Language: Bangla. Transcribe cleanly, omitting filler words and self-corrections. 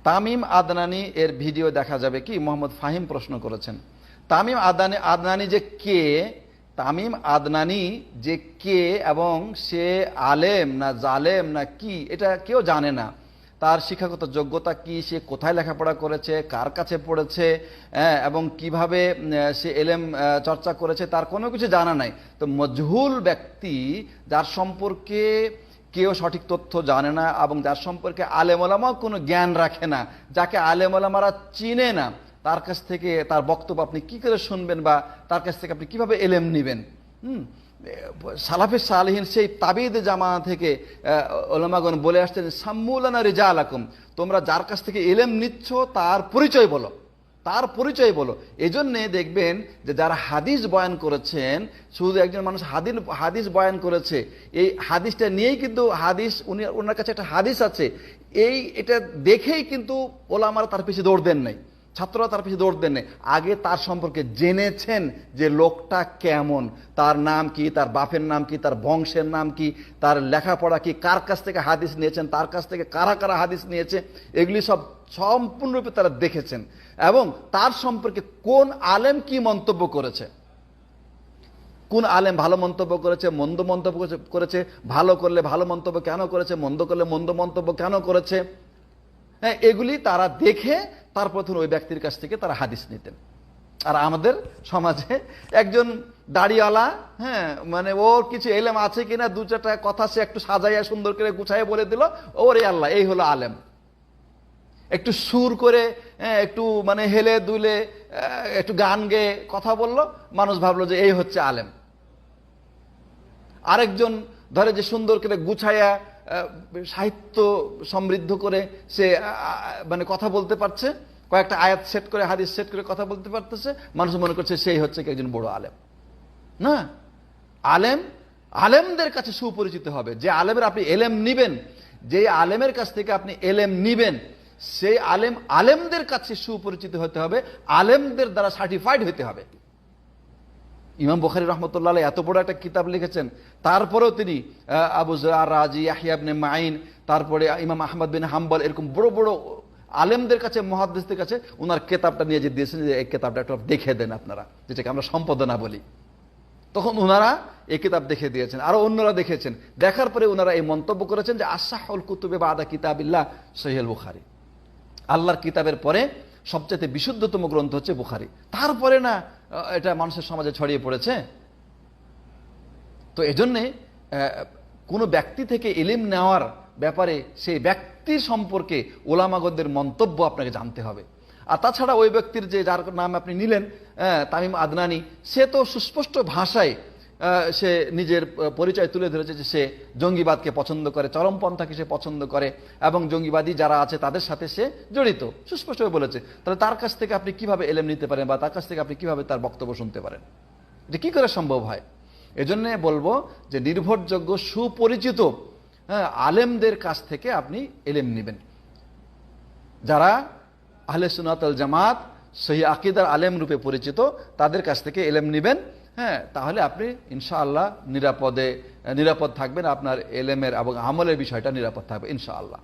তামিম আদনানি এর ভিডিও দেখা যাবে কি? মোহাম্মদ ফাহিম প্রশ্ন করেছেন। তামিম আদনানি যে কে, তামিম আদনানি যে কে এবং সে আলেম না জালেম না কি, এটা কেউ জানে না। তার শিক্ষাগত যোগ্যতা কি, সে কোথায় লেখাপড়া করেছে, কার কাছে পড়েছে, এবং কিভাবে সে এলেম চর্চা করেছে, তার কোনো কিছু জানা নাই। তো মজহুল ব্যক্তি, যার সম্পর্কে কেউ সঠিক তথ্য জানে না এবং যার সম্পর্কে আলেম ওলামাও কোনো জ্ঞান রাখে না, যাকে আলেম ওলামারা চিনে না, তার কাছ থেকে তার বক্তব্য আপনি কি করে শুনবেন বা তার কাছ থেকে আপনি কিভাবে এলেম নেবেন? সালাফে সালেহিন সেই তাবিদ জামানা থেকে ওলামাগণ বলে আসছেন, সাম্মুলানা রিজালাকুম, তোমরা যার কাছ থেকে এলেম নিচ্ছ তার পরিচয় বলো, তার পরিচয় বলো। এজন্যে দেখবেন যে যারা হাদিস বয়ান করেছেন, শুধু একজন মানুষ হাদিস বয়ান করেছে, এই হাদিসটা নিয়েই কিন্তু ওনার কাছে একটা হাদিস আছে, এটা দেখেই কিন্তু ওলামারা তার পিছিয়ে দৌড় দেন নাই, ছাত্ররা তার পিছিয়ে দৌড় দেন নাই। আগে তার সম্পর্কে জেনেছেন যে লোকটা কেমন, তার নাম কি, তার বাপের নাম কি, তার বংশের নাম কি, তার লেখাপড়া কি, কার কাছ থেকে হাদিস নিয়েছেন, তার কাছ থেকে কারা কারা হাদিস নিয়েছে, এগুলি সব সম্পূর্ণরূপে তারা দেখেছেন। এবং তার সম্পর্কে কোন আলেম কি মন্তব্য করেছে, কোন আলেম ভালো মন্তব্য করেছে, মন্দ মন্তব্য করেছে, ভালো করলে ভালো মন্তব্য কেন করেছে, মন্দ করলে মন্দ মন্তব্য কেন করেছে, হ্যাঁ, এগুলি তারা দেখে তারপর ওই ব্যক্তির কাছ থেকে তারা হাদিস নিতেন। আর আমাদের সমাজে একজন দাড়িওয়ালা, হ্যাঁ, মানে ওর কিছু এলেম আছে কিনা, দু চারটা কথা সে একটু সাজাইয়া সুন্দর করে গুছাইয়া বলে দিল, ওরে আল্লাহ, এই হলো আলেম। একটু সুর করে, একটু মানে হেলে দুলে, একটু গান গেয়ে কথা বললো, মানুষ ভাবলো যে এই হচ্ছে আলেম। আরেকজন ধরে যে সুন্দর করে গুছাইয়া সাহিত্য সমৃদ্ধ করে সে মানে কথা বলতে পারছে, কয়েকটা আয়াত সেট করে, হাদিস সেট করে কথা বলতে পারতেছে, মানুষ মনে করছে সেই হচ্ছে একজন বড় আলেম। না, আলেমদের কাছে সুপরিচিত হবে। যে আলেমের আপনি এলেম নিবেন, যে আলেমের কাছ থেকে আপনি এলেম নিবেন, সেই আলেমদের কাছে সুপরিচিত হতে হবে, আলেমদের দ্বারা সার্টিফাইড হতে হবে। ইমাম বুখারী রহমতুল্লাহ আলাইহি এত বড় একটা কিতাব লিখেছেন, তারপরেও তিনি আবু যুর রাজি, ইয়াহইয়া ইবনে মাইন, তারপরে ইমাম আহমদ বিন হাম্বল, এরকম বড় বড় আলেমদের কাছে, মুহাদ্দিসদের কাছে ওনার কিতাবটা নিয়ে যে দিয়েছেন যে এই কিতাবটা একটু দেখে দেন আপনারা, যেটাকে আমরা সম্পাদনা বলি। তখন ওনারা এই কিতাব দেখে দিয়েছেন, আরো অন্যরা দেখেছেন। দেখার পরে ওনারা এই মন্তব্য করেছেন যে আসাহুল কুতুবে বাদা কিতাবিল্লাহ সহিহুল বুখারী, আল্লাহর কিতাবের পরে সবচেয়ে বিশুদ্ধতম গ্রন্থ হচ্ছে বুখারী। তারপরে না এটা মানুষের সমাজে ছড়িয়ে পড়েছে। তো এজন্যে কোনো ব্যক্তি থেকে ইলম নেওয়ার ব্যাপারে সেই ব্যক্তির সম্পর্কে ওলামাগণদের মন্তব্য আপনাকে জানতে হবে। আর তাছাড়া ওই ব্যক্তির যে যার নাম আপনি নিলেন, তামিম আদনানি, সে তো সুস্পষ্ট ভাষায় সে নিজের পরিচয় তুলে ধরেছে যে সে জঙ্গিবাদকে পছন্দ করে, চরমপন্থাকে সে পছন্দ করে এবং জঙ্গিবাদী যারা আছে তাদের সাথে সে জড়িত, সুস্পষ্টভাবে বলেছে। তাহলে তার কাছ থেকে আপনি কিভাবে এলেম নিতে পারেন বা তার কাছ থেকে আপনি কিভাবে তার বক্তব্য শুনতে পারেন? এটা কি করে সম্ভব হয়? এজন্য বলবো যে নির্ভরযোগ্য সুপরিচিত আলেমদের কাছ থেকে আপনি এলেম নেবেন, যারা আহলে সুন্নাত ওয়াল জামাত সহি আকীদার আলেম রূপে পরিচিত, তাদের কাছ থেকে এলেম নেবেন। হ্যাঁ, তাহলে আপনি ইনশাআল্লাহ নিরাপদ থাকবেন, আপনার এলেমের এবং আমলের বিষয়টা নিরাপদ থাকবে ইনশাআল্লাহ।